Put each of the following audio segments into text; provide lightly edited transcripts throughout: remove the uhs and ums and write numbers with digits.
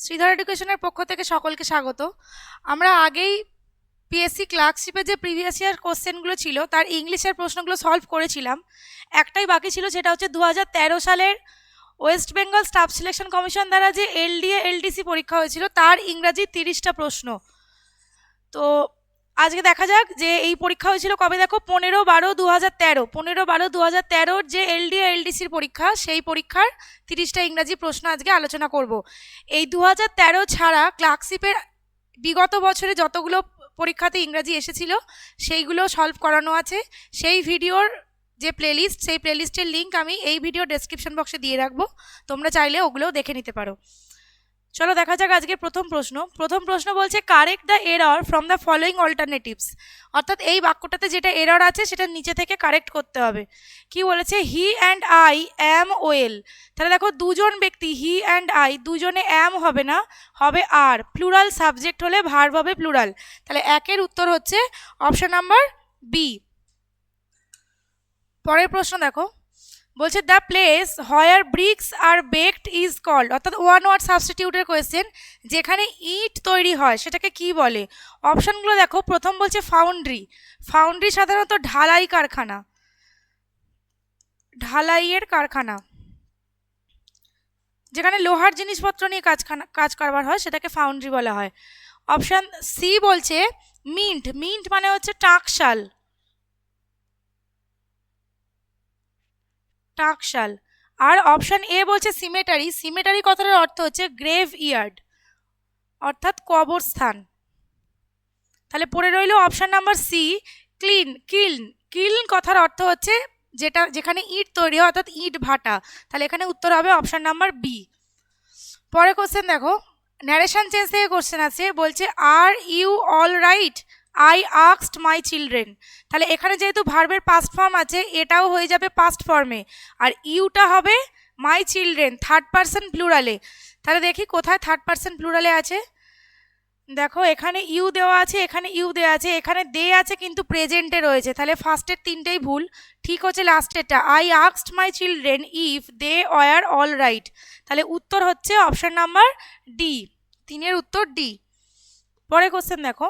শ্রীধর এডুকেশনের পক্ষ থেকে সকলকে স্বাগত। আমরা আগেই পিএসসি ক্লার্কশিপে যে প্রিভিয়াস ইয়ার কোশ্চেনগুলো ছিল তার ইংলিশের প্রশ্নগুলো সলভ করেছিলাম। একটাই বাকি ছিল, সেটা হচ্ছে 2013 সালের West Bengal staff selection commission দ্বারা যে এলডিএ এলডিসি পরীক্ষা হয়েছিল তার ইংরাজি 30টা প্রশ্ন। তো আজকে দেখা যাক যে এই পরীক্ষা হয়েছিল কবে। দেখো 15/12/2013, 15/12/2013 যে এলডিএ এলডিসির পরীক্ষা, সেই পরীক্ষার 30টা ইংরাজি প্রশ্ন আজকে আলোচনা করব। এই 2013 ছাড়া ক্লার্কশিপের বিগত বছরে যতগুলো পরীক্ষাতে ইংরাজি এসেছিল সেইগুলো সলভ করানো আছে। সেই ভিডিওর যে প্লেলিস্ট, সেই প্লেলিস্টের লিঙ্ক আমি এই ভিডিও ডেসক্রিপশন বক্সে দিয়ে রাখবো, তোমরা চাইলে ওগুলোও দেখে নিতে পারো। চলো দেখা যাক আজকের প্রথম প্রশ্ন বলছে correct the error from the following alternatives. অর্থাৎ এই বাক্যটাতে যেটা এরর আছে সেটা নিচে থেকে কারেক্ট করতে হবে। কি বলেছে? He and I am well. তাহলে দেখো দুজন ব্যক্তি, হি অ্যান্ড আই, দুজনে অ্যাম হবে না, হবে আর। প্লুরাল সাবজেক্ট হলে ভার্ব হবে প্লুরাল। তাহলে একের উত্তর হচ্ছে অপশন নাম্বার বি। পরের প্রশ্ন দেখো, বলছে the place where bricks are baked is called. অর্থাৎ ওয়ান ওয়ার্ড সাবস্টিটিউটের কোয়েশ্চেন, যেখানে ইট তৈরি হয় সেটাকে কি বলে? অপশনগুলো দেখো। প্রথম বলছে ফাউন্ড্রি। ফাউন্ড্রি সাধারণত ঢালাই কারখানা, ঢালাইয়ের কারখানা, যেখানে লোহার জিনিসপত্র নিয়ে কাজ কারবার হয় সেটাকে ফাউন্ড্রি বলা হয়। অপশন সি বলছে মিন্ট। মিন্ট মানে হচ্ছে টাকশাল, টাকশাল। আর অপশন এ বলছে সিমেটারি। সিমেটারি কথাটার অর্থ হচ্ছে গ্রেভ ইয়ার্ড, অর্থাৎ কবরস্থান। তাহলে পড়ে রইল অপশন নাম্বার সি ক্লিন, কিল্ন। কিল্ন কথার অর্থ হচ্ছে যেখানে ইট তৈরি হয়, অর্থাৎ ইট ভাটা। তাহলে এখানে উত্তর হবে অপশন নাম্বার বি। পরে কোশ্চেন দেখো, ন্যারেশন চেঞ্জ থেকে কোশ্চেন আছে। বলছে are you all right, I asked my children. তাহলে এখানে যেহেতু ভার্বের পাস্ট ফর্ম আছে, এটাও হয়ে যাবে পাস্ট ফর্মে, আর ইউটা হবে মাই চিলড্রেন থার্ড পারসন প্লুরালে। তাহলে দেখি কোথায় থার্ড পারসন প্লুরালে আছে। দেখো এখানে ইউ দেওয়া আছে, এখানে ইউ দেওয়া আছে, এখানে দে আছে কিন্তু প্রেজেন্টে রয়েছে। তাহলে ফার্স্টের তিনটেই ভুল, ঠিক হচ্ছে লাস্টেরটা। I asked my children if they were all right. তাহলে উত্তর হচ্ছে অপশন নাম্বার ডি, 3-এর উত্তর ডি। পরে কোশ্চেন দেখো,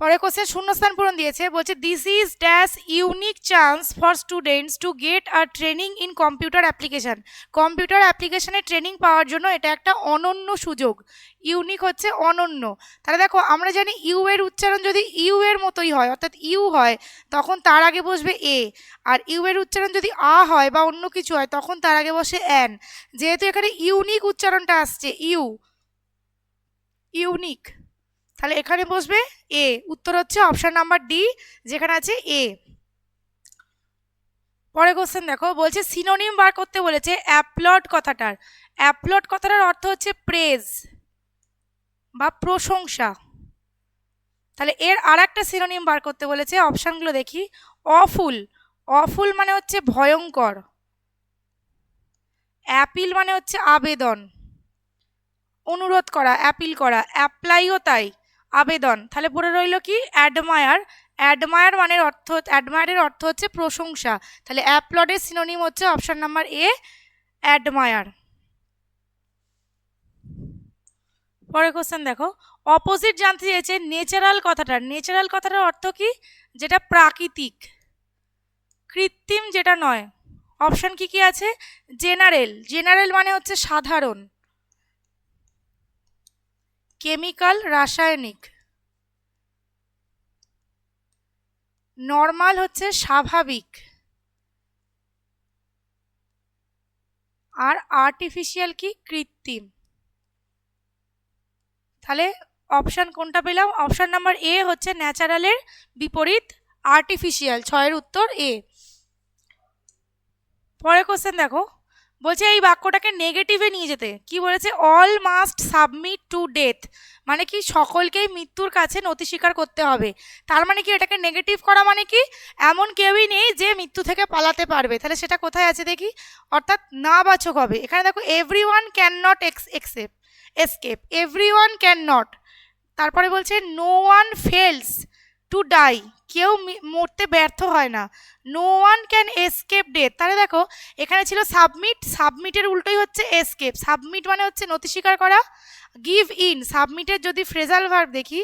পরে কোশ্চেন শূন্যস্থান পূরণ দিয়েছে। বলছে this is dash unique chance for students to get a training in computer application. Computer অ্যাপ্লিকেশনে ট্রেনিং পাওয়ার জন্য এটা একটা অনন্য সুযোগ। ইউনিক হচ্ছে অনন্য। তাহলে দেখো আমরা জানি ইউ এর উচ্চারণ যদি ইউ এর মতোই হয়, অর্থাৎ ইউ হয়, তখন তার আগে বসবে এ। আর ইউ এর উচ্চারণ যদি আ হয় বা অন্য কিছু হয়, তখন তার আগে বসে অ্যান। যেহেতু এখানে ইউনিক উচ্চারণটা আসছে, ইউ, ইউনিক, তাহলে এখানে বসবে এ। উত্তর হচ্ছে অপশন নাম্বার ডি, যেখানে আছে এ। পরে কোশ্চেন দেখো, বলছে সিনোনিম বার করতে বলেছে অ্যাপ্লড কথাটার। অ্যাপ্লড কথাটার অর্থ হচ্ছে প্রেজ বা প্রশংসা। তাহলে এর আর একটা সিনোনিম বার করতে বলেছে। অপশনগুলো দেখি। অফুল, অফুল মানে হচ্ছে ভয়ঙ্কর। অ্যাপিল মানে হচ্ছে আবেদন, অনুরোধ করা, অ্যাপিল করা। অ্যাপ্লাইও তাই, আবেদন। তাহলে পড়ে রইল কি? অ্যাডমায়ার। অ্যাডমায়ার মানের অর্থ, অ্যাডমায়ারের অর্থ হচ্ছে প্রশংসা। তাহলে অ্যাপ্লডের সিনোনিম হচ্ছে অপশন নাম্বার এ, অ্যাডমায়ার। পরে কোশ্চেন দেখো, অপোজিট জানতে চেয়েছে নেচারাল কথাটার। নেচারাল কথাটার অর্থ কি? যেটা প্রাকৃতিক, কৃত্রিম যেটা নয়। অপশন কি কি আছে? জেনারেল, জেনারেল মানে হচ্ছে সাধারণ। কেমিক্যাল, রাসায়নিক। নর্মাল হচ্ছে স্বাভাবিক। আর আর্টিফিশিয়াল কি? কৃত্রিম। তাহলে অপশন কোনটা পেলাম? অপশন নাম্বার এ হচ্ছে ন্যাচারালের বিপরীত আর্টিফিশিয়াল। 6-এর উত্তর এ। পরের কোশ্চেন দেখো, বলছে এই বাক্যটাকে নেগেটিভে নিয়ে যেতে। কি বলেছে? All must submit to death, মানে কি সকলকেই মৃত্যুর কাছে নথি স্বীকার করতে হবে। তার মানে কি এটাকে নেগেটিভ করা মানে কি? এমন কেউই নেই যে মৃত্যু থেকে পালাতে পারবে। তাহলে সেটা কোথায় আছে দেখি। অর্থাৎ না বাচক হবে। এখানে দেখো everyone can not escape, everyone can not. তারপরে বলছে no one fails, to die, কেউ মরতে ব্যর্থ হয় না। No one can escape death, তাহলে দেখো এখানে ছিল সাবমিট, সাবমিটের উল্টোই হচ্ছে এসকেপ। সাবমিট মানে হচ্ছে নথি স্বীকার করা। গিভ ইন, সাবমিটের যদি ফ্রেজাল ভার্ব দেখি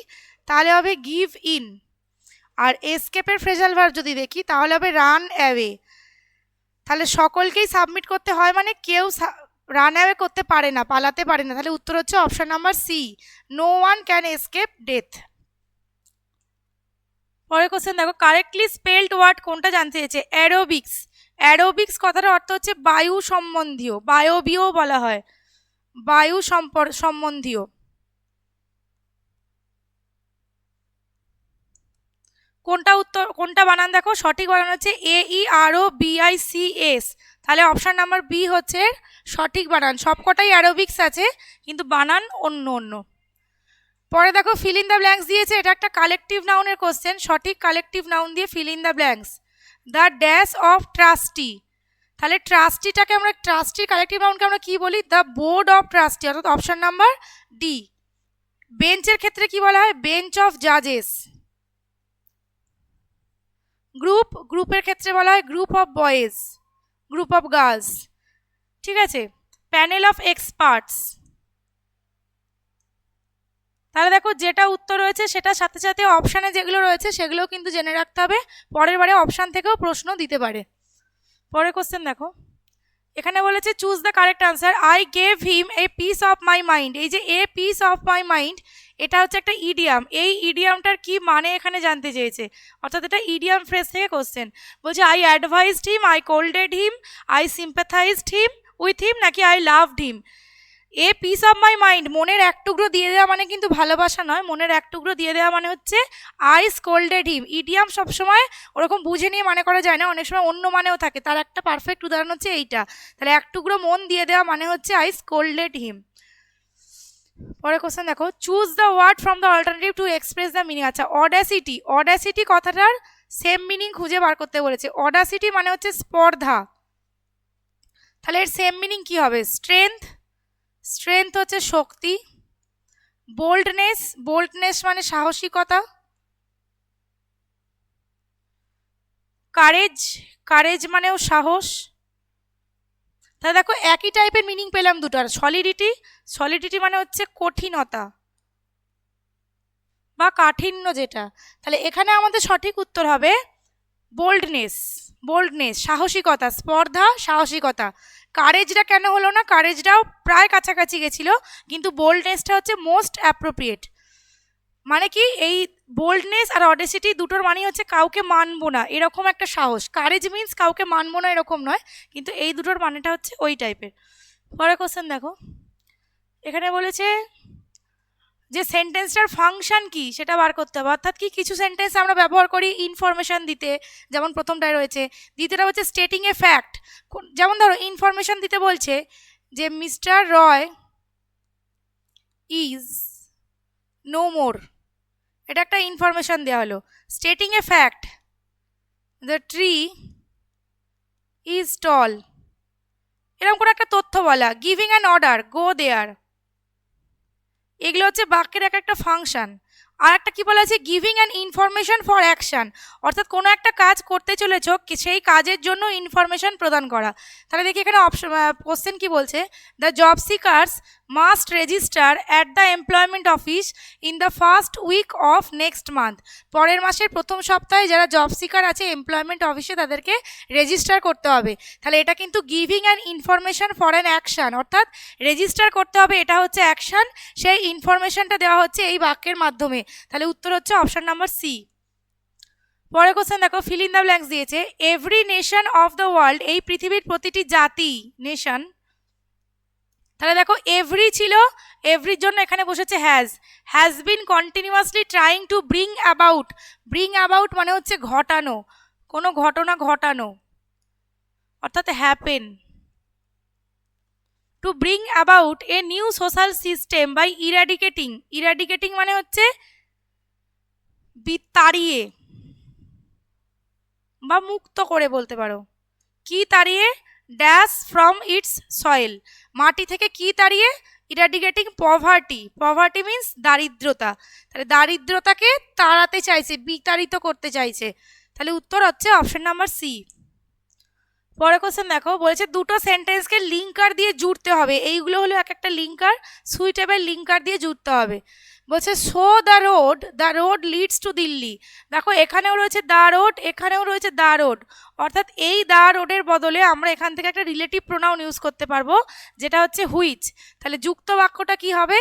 তাহলে হবে গিভ ইন, আর এসকেপের ফ্রেজাল ভার্ব যদি দেখি তাহলে হবে রান অ্যাওয়ে। তাহলে সকলকেই সাবমিট করতে হয়, মানে কেউ রান অ্যাওয়ে করতে পারে না, পালাতে পারে না। তাহলে উত্তর হচ্ছে option number C, no one can escape death. পরের কোশ্চেন দেখো, কারেক্টলি স্পেলড ওয়ার্ড কোনটা জানতে চেয়েছে? অ্যারোবিক্স। অ্যারোবিক্স কথাটার অর্থ হচ্ছে বায়ু সম্বন্ধীয়, বায়বীয় বলা হয়, বায়ু সম্বন্ধীয়। কোনটা উত্তর, কোনটা বানান দেখো, সঠিক বানান হচ্ছে AEROBICS। তাহলে অপশন নাম্বার বি হচ্ছে সঠিক বানান। সবকটাই অ্যারোবিক্স আছে কিন্তু বানান অন্য অন্য। পরে দেখো ফিল ইন দ্য ব্ল্যাঙ্কস দিয়েছে, এটা একটা কালেকটিভ নাউনের কোশ্চেন। সঠিক কালেকটিভ নাউন দিয়ে feel in the blanks. The dash of trustee, তাহলে ট্রাস্টিটাকে আমরা, ট্রাস্টির কালেকটিভ নাউনকে আমরা কি বলি? দ্য বোর্ড অফ ট্রাস্টি, অর্থাৎ অপশন নাম্বার ডি। বেঞ্চের ক্ষেত্রে কি বলা হয়? Bench of জাজেস। গ্রুপ, গ্রুপের ক্ষেত্রে বলা হয় group of boys, group of girls. ঠিক আছে, প্যানেল অফ এক্সপার্টস। তাহলে দেখো যেটা উত্তর রয়েছে সেটার সাথে সাথে অপশানে যেগুলো রয়েছে সেগুলোও কিন্তু জেনে রাখতে হবে, পরের বারে অপশান থেকেও প্রশ্ন দিতে পারে। পরের কোশ্চেন দেখো, এখানে বলেছে choose the correct answer. I gave him a piece of my mind, এই যে এ পিস অফ মাই মাইন্ড এটা হচ্ছে একটা ইডিয়াম। এই ইডিয়ামটার কি মানে এখানে জানতে চেয়েছে, অর্থাৎ এটা ইডিয়াম ফ্রেজ থেকে কোশ্চেন। বলছে I advised him, I scolded him, I sympathized him with him, নাকি I loved him. A piece of my mind, মনের এক টুকরো দিয়ে দেওয়া মানে কিন্তু ভালোবাসা নয়, মনের এক টুকরো দিয়ে দেওয়া মানে হচ্ছে আই স্কোল্ডেড হিম। ইডিয়াম সবসময় ওরকম বুঝে নিয়ে মানে করা যায় না, অনেক সময় অন্য মানেও থাকে। তার একটা পারফেক্ট উদাহরণ হচ্ছে এইটা। তাহলে এক টুকরো মন দিয়ে দেওয়া মানে হচ্ছে আই স্কোল্ডেড হিম। পরের কোশ্চেন দেখো, choose the word from the alternative to express the meaning. আচ্ছা, অডাসিটি, অডাসিটি কথাটার সেম মিনিং খুঁজে বার করতে বলেছে। অডাসিটি মানে হচ্ছে স্পর্ধা, তাহলে এর সেম মিনিং কি হবে? স্ট্রেংথ, স্ট্রেংথ হচ্ছে শক্তি। বোল্ডনেস, বোল্ডনেস মানে সাহসিকতা। কারেজ, কারেজ মানেও সাহস। তাহলে দেখো একই টাইপের মিনিং পেলাম দুটার। সলিডিটি, সলিডিটি মানে হচ্ছে কঠিনতা বা কাঠিন্য যেটা। তাহলে এখানে আমাদের সঠিক উত্তর হবে বোল্ডনেস, বোল্ডনেস সাহসিকতা, স্পর্ধা সাহসিকতা। কারেজটা কেন হলো না? কারেজটাও প্রায় কাছাকাছি গেছিল, কিন্তু বোল্ডনেসটা হচ্ছে মোস্ট অ্যাপ্রোপ্রিয়েট। মানে কি, এই বোল্ডনেস আর অডেসিটি দুটোর মানে হচ্ছে কাউকে মানবো না এরকম একটা সাহস। কারেজ মিন্স কাউকে মানবো না এরকম নয়, কিন্তু এই দুটোর মানেটা হচ্ছে ওই টাইপের। পরের কোশ্চেন দেখো, এখানে বলেছে যে সেন্টেন্সটার ফাংশন কি সেটা বার করতে হবে। অর্থাৎ কি, কিছু সেন্টেন্স আমরা ব্যবহার করি ইনফরমেশন দিতে, যেমন প্রথমটায় রয়েছে। দ্বিতীয়টা হচ্ছে স্টেটিং এ ফ্যাক্ট, যেমন ধরো ইনফরমেশন দিতে বলছে যে mister Roy is no more, এটা একটা ইনফরমেশন দেওয়া হলো। Stating a fact, the tree is tall, এরকম করে একটা তথ্য বলা। Giving an order, go there, এগুলো হচ্ছে বাক্যের এক একটা ফাংশন। আর একটা কি বলা আছে, giving an information for action, অর্থাৎ কোনো একটা কাজ করতে চলেছ সেই কাজের জন্য ইনফরমেশন প্রদান করা। তাহলে দেখি এখানে অপশন কোশ্চেন কি বলছে, the job seekers must register at the employment office in the first week of next month, পরের মাসের প্রথম সপ্তাহে যারা জব সিকার আছে এমপ্লয়মেন্ট অফিসে তাদেরকে রেজিস্টার করতে হবে। তাহলে এটা কিন্তু giving an information for an action, অর্থাৎ রেজিস্টার করতে হবে, এটা হচ্ছে অ্যাকশন, সেই ইনফরমেশনটা দেওয়া হচ্ছে এই বাক্যের মাধ্যমে। তাহলে উত্তর হচ্ছে অপশন নাম্বার সি। পরের কোশ্চেন দেখো, ফিল ইন দ্য ব্ল্যাঙ্কস দিয়েছে। Every nation of the world, এই পৃথিবীর প্রতিটি জাতি, নেশন। তাহলে দেখো এভরি ছিল, এভরির জন্য এখানে বসেছে has. Has been continuously trying to bring about, bring about মানে হচ্ছে ঘটানো, কোনো ঘটনা ঘটানো, অর্থাৎ happen. To bring about a new social system by eradicating, eradicating মানে হচ্ছে তাড়িয়ে বা মুক্ত করে বলতে পারো। কি তাড়িয়ে? ড্যাশ ফ্রম ইটস সয়েল, মাটি থেকে কি তাড়িয়ে? ইরাডিকেটিং পভার্টি, পভার্টি মিন্স দারিদ্রতা, তাহলে দারিদ্রতাকে তাড়াতে চাইছে, বিতাড়িত করতে চাইছে, তাহলে উত্তর হচ্ছে অপশন নাম্বার সি। পরের কোশ্চেন দেখো, বলেছে দুটো সেন্টেন্সকে লিঙ্কার দিয়ে জুড়তে হবে, এইগুলো হলো এক একটা লিঙ্কার, সুইটেবল লিঙ্কার দিয়ে জুড়তে হবে। বলছে show the road leads to Delhi, দেখো এখানেও রয়েছে দ্য রোড, এখানেও রয়েছে দ্য রোড, অর্থাৎ এই দ্য রোডের বদলে আমরা এখান থেকে একটা রিলেটিভ প্রোনাউন ইউজ করতে পারবো, যেটা হচ্ছে হুইচ। তাহলে যুক্ত বাক্যটা কি হবে?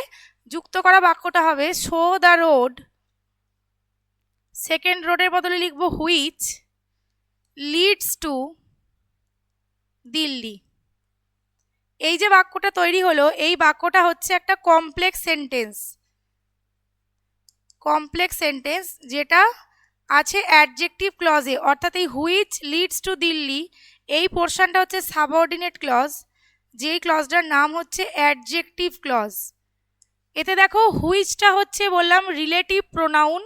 যুক্ত করা বাক্যটা হবে শো দ্য রোড, সেকেন্ড রোডের বদলে লিখবো হুইচ, লিডস টু দিল্লি। এই যে বাক্যটা তৈরি হলো, এই বাক্যটা হচ্ছে একটা কমপ্লেক্স সেন্টেন্স, কমপ্লেক্স সেন্টেন্স যেটা আছে অ্যাডজেক্টিভ ক্লজে, অর্থাৎ এই হুইচ লিডস টু দিল্লি এই পোর্শনটা হচ্ছে সাবঅর্ডিনেট ক্লজ, যেই ক্লজটার নাম হচ্ছে অ্যাডজেক্টিভ ক্লজ। এতে দেখো হুইচটা হচ্ছে বললাম রিলেটিভ প্রোনাউন,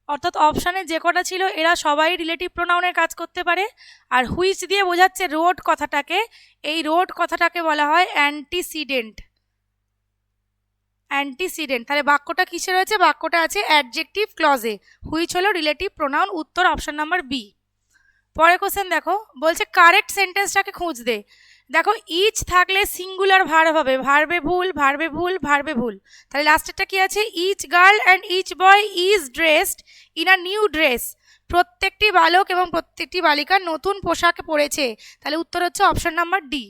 অর্থাৎ অপশানে যে কটা ছিল এরা সবাই রিলেটিভ প্রোনাউনের কাজ করতে পারে। আর হুইচ দিয়ে বোঝাচ্ছে রোড কথাটাকে, এই রোড কথাটাকে বলা হয় অ্যান্টিসিডেন্ট, অ্যান্টিসিডেন্ট। তাহলে বাক্যটা কিসে রয়েছে? বাক্যটা আছে অ্যাডজেক্টিভ ক্লজে, হুইচ হলো রিলেটিভ প্রোনাউন, উত্তর অপশন নাম্বার বি। পরের কোশ্চেন দেখো, বলছে কারেক্ট সেন্টেন্সটাকে খুঁজতে। দেখো ইচ থাকলে সিঙ্গুলার ভার্ব হবে, ভার্বে ভুল, ভার্বে ভুল, ভার্বে ভুল। তাহলে লাস্টেরটা কি আছে? Each girl and each boy is dressed in a new dress, প্রত্যেকটি বালক এবং প্রত্যেকটি বালিকা নতুন পোশাক পরেছে, তাহলে উত্তর হচ্ছে অপশন নাম্বার ডি।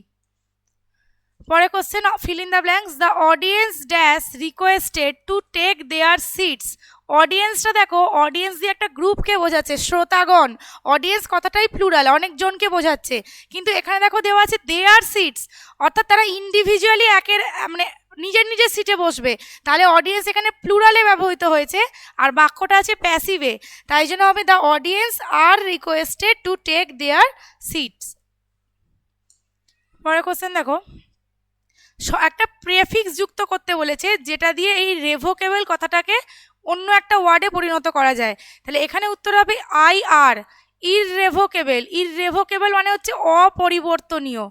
পরের question, fill in the blanks. The audience dash requested to take their seats, অডিয়েন্সটা দেখো অডিয়েন্স দিয়ে একটা গ্রুপকে বোঝাচ্ছে, শ্রোতাগণ, অডিয়েন্স কথাটাই প্লুরাল, অনেকজনকে বোঝাচ্ছে, কিন্তু এখানে দেখো দেওয়া আছে দেয়ার সিটস, অর্থাৎ তারা ইন্ডিভিজুয়ালি একের মানে নিজের নিজের সিটে বসবে, তাহলে অডিয়েন্স এখানে প্লুরালে ব্যবহৃত হয়েছে, আর বাক্যটা আছে প্যাসিভে, তাই জন্য হবে the audience are requested to take their seats. পরের কোশ্চেন দেখো, একটা প্রেফিক্স যুক্ত করতে বলেছে, যেটা দিয়ে এই রেভোকেবল কথাটাকে অন্য একটা ওয়ার্ডে পরিণত করা যায়, তাহলে এখানে উত্তর হবে আই আর, ইররেভোকেবল। ইররেভোকেবল মানে হচ্ছে অপরিবর্তনীয়,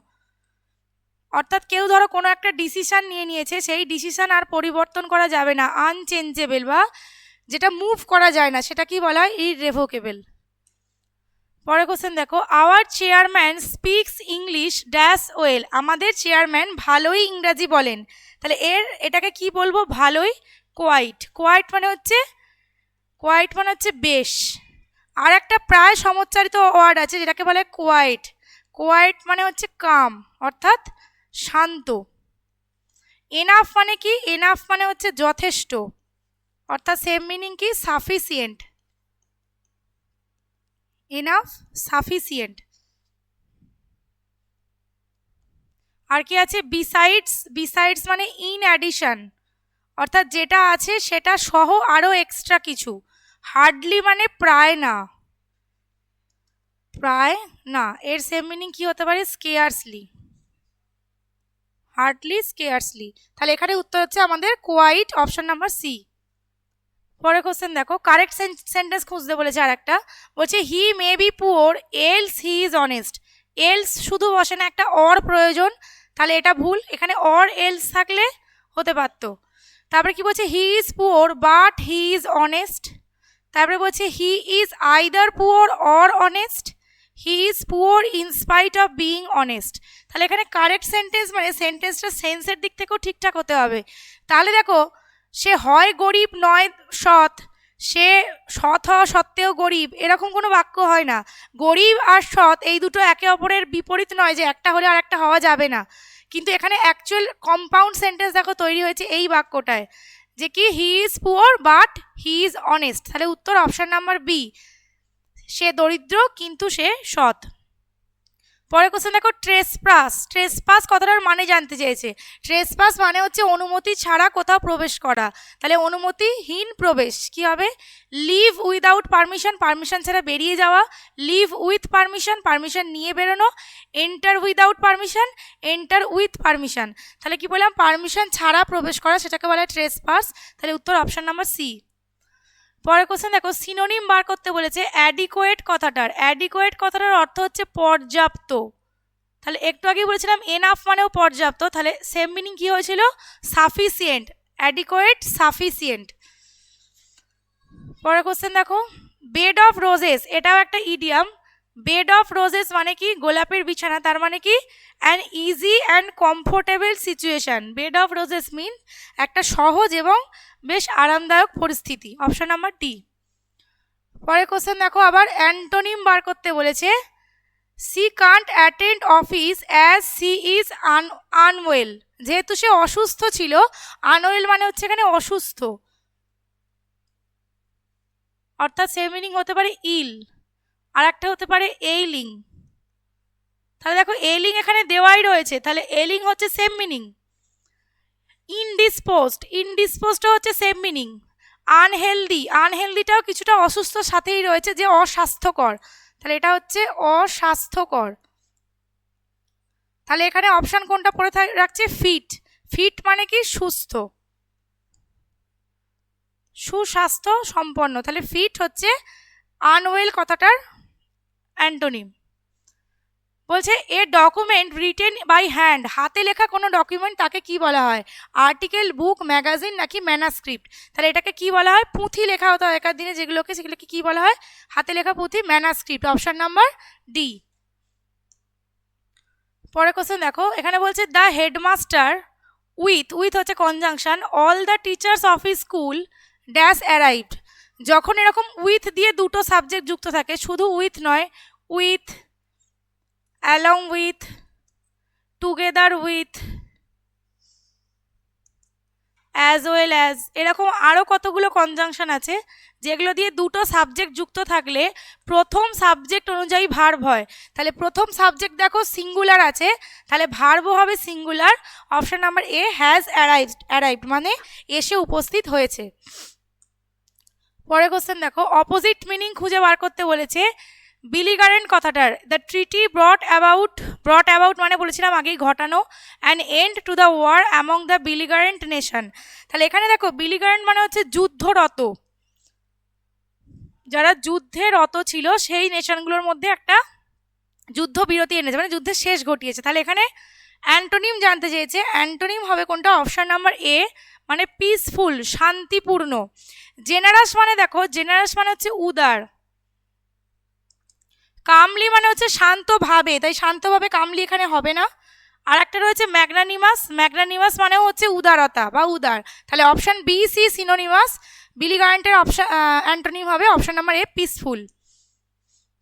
অর্থাৎ কেউ ধরো কোনো একটা ডিসিশন নিয়েছে, সেই ডিসিশন আর পরিবর্তন করা যাবে না, আনচেঞ্জেবল, বা যেটা মুভ করা যায় না, সেটা কি বলা হয়? ইররেভোকেবল। পরের কোশ্চেন দেখো, our chairman speaks English dash well, আমাদের চেয়ারম্যান ভালোই ইংরাজি বলেন, তাহলে এটাকে কি বলবো? ভালোই, কোয়াইট। কোয়াইট মানে হচ্ছে বেশ। আর একটা প্রায় সমচ্চারিত ওয়ার্ড আছে যেটাকে বলে কোয়াইট, কোয়াইট মানে হচ্ছে কাম, অর্থাৎ শান্ত। এনাফ মানে কি? এনাফ মানে হচ্ছে যথেষ্ট, অর্থাৎ সেম মিনিং কি? Sufficient, enough, sufficient. আর কি আছে? বিসাইডস, বিসাইডস মানে ইন অ্যাডিশন, অর্থাৎ যেটা আছে সেটা সহ আরও এক্সট্রা কিছু। হার্ডলি মানে প্রায় না, প্রায় না, এর সেম মিনিং কি হতে পারে? Scarcely, hardly, scarcely. তাহলে এখানে উত্তর হচ্ছে আমাদের কোয়াইট, অপশন নাম্বার সি। পরের কোশ্চেন দেখো, কারেক্ট সেন্টেন্স খুঁজতে বলেছে আর একটা, বলছে he may be poor else he is honest, else শুধু বসে না, একটা অর প্রয়োজন, তাহলে এটা ভুল, এখানে অর এলস থাকলে হতে পারত। তারপরে কি বলছে? He is poor but he is honest, তারপরে বলছে he is either poor or honest, he is poor in spite of being honest. তাহলে এখানে কারেক্ট সেন্টেন্স মানে সেন্টেন্সটা সেন্সের দিক থেকেও ঠিকঠাক হতে হবে। তাহলে দেখো, সে হয় গরিব নয় সৎ, সে সৎ হওয়া সত্ত্বেও গরিব, এরকম কোনো বাক্য হয় না। গরিব আর সৎ এই দুটো একে অপরের বিপরীত নয় যে একটা হলে আর একটা হওয়া যাবে না, কিন্তু এখানে অ্যাকচুয়াল কম্পাউন্ড সেন্টেন্স দেখো তৈরি হয়েছে এই বাক্যটায়, যে কি he is poor but he is honest, তাহলে উত্তর অপশন নাম্বার বি, সে দরিদ্র কিন্তু সে সৎ। পরের কোশ্চেন দেখো, ট্রেসপাস, ট্রেসপাস কথাটার মানে জানতে চেয়েছে। ট্রেসপাস মানে হচ্ছে অনুমতি ছাড়া কোথাও প্রবেশ করা, তাহলে অনুমতিহীন প্রবেশ কি হবে? লিভ উইদাউট পারমিশন, পারমিশন ছাড়া বেরিয়ে যাওয়া, লিভ উইথ পারমিশন, পারমিশন নিয়ে বেরোনো, enter without permission, enter with permission. তাহলে কি বললাম? পারমিশন ছাড়া প্রবেশ করা, সেটাকে বলা হয় ট্রেসপাস, তাহলে উত্তর অপশন নাম্বার সি। পরের কোশ্চেন দেখো, সিনোনিম বার করতে বলেছে অ্যাডিকুয়েট কথাটার। অ্যাডিকুয়েট কথাটার অর্থ হচ্ছে পর্যাপ্ত, তাহলে একটু আগেই বলেছিলাম এনাফ মানেও পর্যাপ্ত, তাহলে সেম মিনিং কি হয়েছিল? Sufficient, adequate, sufficient. পরের কোশ্চেন দেখো, বেড অফ রোজেস, এটাও একটা ইডিয়াম। বেড অফ রোজেস মানে কি? গোলাপের বিছানা, তার মানে কি? An easy and comfortable situation. Bed of roses mean একটা সহজ এবং বেশ আরামদায়ক পরিস্থিতি। Option number D. পরের কোশ্চেন দেখো, আবার অ্যান্টোনিম বার করতে বলেছে। She can't attend office as she is unwell, যেহেতু সে অসুস্থ ছিল। আনওয়েল মানে হচ্ছে এখানে অসুস্থ, অর্থাৎ সেম মিনিং হতে পারে ইল, আর একটা হতে পারে এইলিং। তাহলে দেখো এইলিং এখানে দেওয়াই রয়েছে, তাহলে এইলিং হচ্ছে সেম মিনিং। ইনডিসপোজড, ইনডিসপোজডও হচ্ছে সেম মিনিং। আনহেলদি, আনহেলদিটাও কিছুটা অসুস্থর সাথেই রয়েছে, যে অস্বাস্থ্যকর, তাহলে এটা হচ্ছে অস্বাস্থ্যকর। তাহলে এখানে অপশান কোনটা পড়ে রাখছে? ফিট। ফিট মানে কি? সুস্থ, সুস্বাস্থ্য সম্পন্ন। তাহলে ফিট হচ্ছে আনওয়েল কথাটার অ্যান্টোনিম। বলছে এ ডকুমেন্ট রিটেন বাই হ্যান্ড, হাতে লেখা কোনো ডকুমেন্ট তাকে কি বলা হয়? আর্টিকেল, বুক, ম্যাগাজিন নাকি ম্যানাস্ক্রিপ্ট? তাহলে এটাকে কি বলা হয়? পুঁথি লেখা হতো আগেকার দিনে যেগুলোকে, সেগুলোকে কি বলা হয়? হাতে লেখা পুঁথি, ম্যানাস্ক্রিপ্ট। Option number D. পরের কোশ্চেন দেখো, এখানে বলছে দ্য হেডমাস্টার উইথ, উইথ হচ্ছে conjunction, all the teachers of his school dash arrived. যখন এরকম উইথ দিয়ে দুটো সাবজেক্ট যুক্ত থাকে, শুধু উইথ নয়, with, along with, together with, as well as, এরকম আরও কতগুলো কনজাংশন আছে যেগুলো দিয়ে দুটো সাবজেক্ট যুক্ত থাকলে প্রথম সাবজেক্ট অনুযায়ী ভার্ব হয়। তাহলে প্রথম সাবজেক্ট দেখো সিঙ্গুলার আছে, তাহলে ভার্বও হবে singular. Option number A, has arrived, arrived মানে এসে উপস্থিত হয়েছে। পরের কোশ্চেন দেখো, অপোজিট মিনিং খুঁজে বার করতে বলেছে বিলিগারেন্ট কথাটার। The treaty brought about, brought about মানে বলেছিলাম আগেই ঘটানো, an end to the war among the belligerent nation. তাহলে এখানে দেখো বিলিগারেন্ট মানে হচ্ছে যুদ্ধরত, যারা যুদ্ধে রত ছিল সেই নেশনগুলোর মধ্যে একটা যুদ্ধ বিরতি এনেছে, মানে যুদ্ধের শেষ ঘটিয়েছে। তাহলে এখানে অ্যান্টোনিম জানতে চেয়েছে, অ্যান্টোনিম হবে কোনটা? অপশন নাম্বার এ, মানে পিসফুল, শান্তিপূর্ণ। জেনারাস মানে দেখো, জেনারাস মানে হচ্ছে উদার। কামলি মানে হচ্ছে শান্তভাবে, তাই শান্তভাবে কামলি এখানে হবে না। আর একটা রয়েছে ম্যাগনানিমাস, ম্যাগনানিমাস মানেও হচ্ছে উদারতা বা উদার। তাহলে অপশন বি, সি সিনোনিমাস। বিলিগারেন্টের অপশন অ্যান্টোনিম হবে অপশন নাম্বার এ, পিসফুল।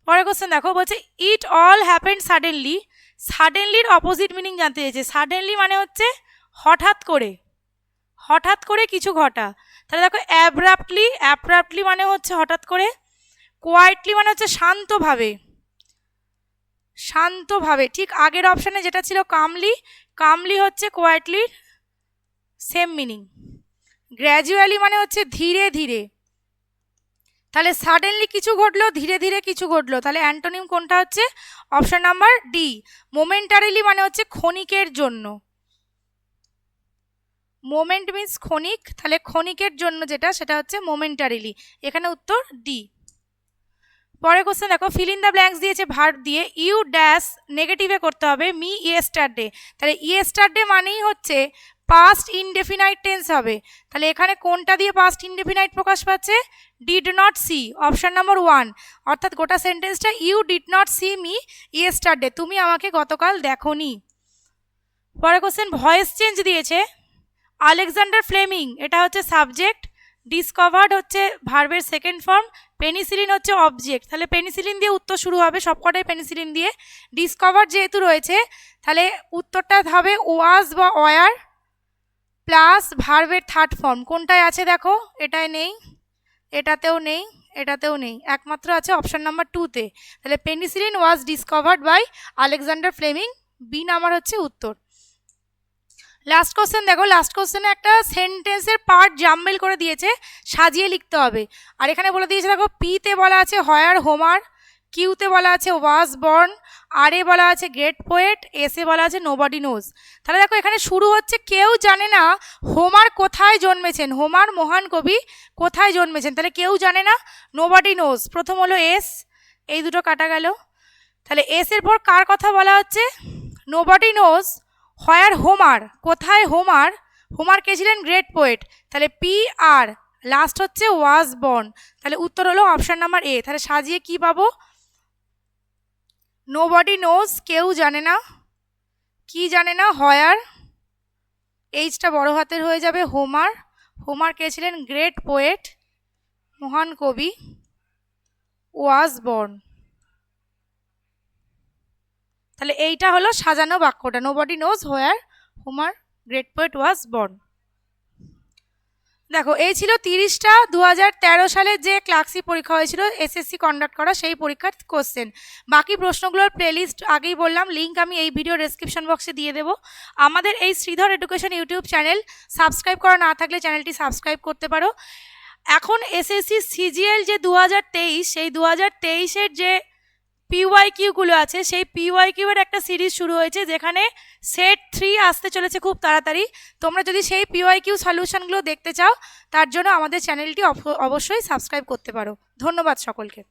পরের কোশ্চেন দেখো, বলছে ইট অল হ্যাপেন্ড সাডেনলি। সাডেনলির অপোজিট মিনিং জানতে চেয়েছে। সাডেনলি মানে হচ্ছে হঠাৎ করে, হঠাৎ করে কিছু ঘটা। তাহলে দেখো অ্যাব্রাপ্টলি, অ্যাব্রাপ্টলি মানে হচ্ছে হঠাৎ করে। কোয়াইটলি মানে হচ্ছে শান্তভাবে, শান্তভাবে। ঠিক আগের অপশানে যেটা ছিল কামলি, কামলি হচ্ছে কোয়াইটলির সেম মিনিং। গ্র্যাজুয়ালি মানে হচ্ছে ধীরে ধীরে। তাহলে সাডেনলি কিছু ঘটলো, ধীরে ধীরে কিছু ঘটলো, তাহলে অ্যান্টোনিম কোনটা হচ্ছে? Option number D. মোমেন্টারিলি মানে হচ্ছে ক্ষণিকের জন্য। মোমেন্ট মিন্স ক্ষণিক, তাহলে ক্ষণিকের জন্য যেটা, সেটা হচ্ছে মোমেন্টারিলি। এখানে উত্তর ডি। পরের কোশ্চেন দেখো, ফিল ইন দ্য ব্ল্যাঙ্কস দিয়েছে ভার্ব দিয়ে। ইউ ড্যাশ নেগেটিভে করতে হবে মি ইয়েস্টারডে। তাহলে ইয়েস্টারডে মানেই হচ্ছে পাস্ট ইনডেফিনাইট টেন্স হবে। তাহলে এখানে কোনটা দিয়ে পাস্ট ইনডেফিনাইট প্রকাশ পাচ্ছে? Did not see, option number 1। অর্থাৎ গোটা সেন্টেন্সটা you did not see me yesterday, তুমি আমাকে গতকাল দেখোনি। পরের কোশ্চেন ভয়েস চেঞ্জ দিয়েছে। আলেকজান্ডার ফ্লেমিং এটা হচ্ছে সাবজেক্ট, ডিসকভার্ড হচ্ছে ভার্বের সেকেন্ড ফর্ম, পেনিসিলিন হচ্ছে অবজেক্ট। তাহলে পেনিসিলিন দিয়ে উত্তর শুরু হবে, সবকটাই পেনিসিলিন দিয়ে। ডিসকভার্ড যেহেতু রয়েছে, তাহলে উত্তরটা হবে ওয়াজ বা ওয়ার প্লাস ভার্বের থার্ড ফর্ম। কোনটায় আছে দেখো, এটাই নেই, এটাতেও নেই, এটাতেও নেই, একমাত্র আছে অপশন নাম্বার 2-তে। তাহলে penicillin was discovered by Alexander Fleming, B number হচ্ছে উত্তর। লাস্ট কোশ্চেন দেখো, লাস্ট কোশ্চেনে একটা সেন্টেন্সের পার্ট জাম্বেল করে দিয়েছে, সাজিয়ে লিখতে হবে। আর এখানে বলে দিয়েছে দেখো, পিতে বলা আছে হোয়ার হোমার, কিউতে বলা আছে ওয়াজ বর্ন, আর এ বলা আছে গ্রেট পোয়েট, এসে বলা আছে নোবডি নোজ। তাহলে দেখো এখানে শুরু হচ্ছে কেউ জানে না হোমার কোথায় জন্মেছেন, হোমার মহান কবি কোথায় জন্মেছেন, তাহলে কেউ জানে না, নোবডি নোজ। প্রথম হলো এস, এই দুটো কাটা গেল। তাহলে এস এর পর কার কথা বলা হচ্ছে? নোবডি নোজ হোয়ার হোমার, কোথায় হোমার, হোমার কে ছিলেন গ্রেট পোয়েট, তাহলে পি আর লাস্ট হচ্ছে ওয়াজ বর্ন, তাহলে উত্তর হলো অপশন নাম্বার এ। তাহলে সাজিয়ে কি পাবো, নোবডি নোজ কেউ জানে না, কি জানে না, হোয়ার, এইচটা বড় হাতের হয়ে যাবে, হোমার, হোমার কে ছিলেন গ্রেট পোয়েট, মহান কবি, ওয়াজ বর্ন। তাহলে এইটা হলো সাজানো বাক্যটা, nobody nose where Homer great poet was born. দেখো এই ছিল 30টা 2013 সালে যে ক্লার্কশিপ পরীক্ষা হয়েছিল এসএসসি কন্ডাক্ট করা সেই পরীক্ষার কোশ্চেন। বাকি প্রশ্নগুলোর প্লেলিস্ট আগেই বললাম, লিঙ্ক আমি এই ভিডিও ডেসক্রিপশন বক্সে দিয়ে দেবো। আমাদের এই Sridhar education YouTube channel subscribe করা না থাকলে চ্যানেলটি সাবস্ক্রাইব করতে পারো। এখন এসএসসি সিজিএল যে 2023, সেই 2023-এর যে পিওয়াইকিউগুলো আছে, সেই পিওয়াইকিউয়ের একটা সিরিজ শুরু হয়েছে যেখানে সেট 3 আসতে চলেছে খুব তাড়াতাড়ি। তোমরা যদি সেই পিওয়াইকিউ সলিউশনগুলো দেখতে চাও তার জন্য আমাদের চ্যানেলটি অবশ্যই সাবস্ক্রাইব করতে পারো। ধন্যবাদ সকলকে।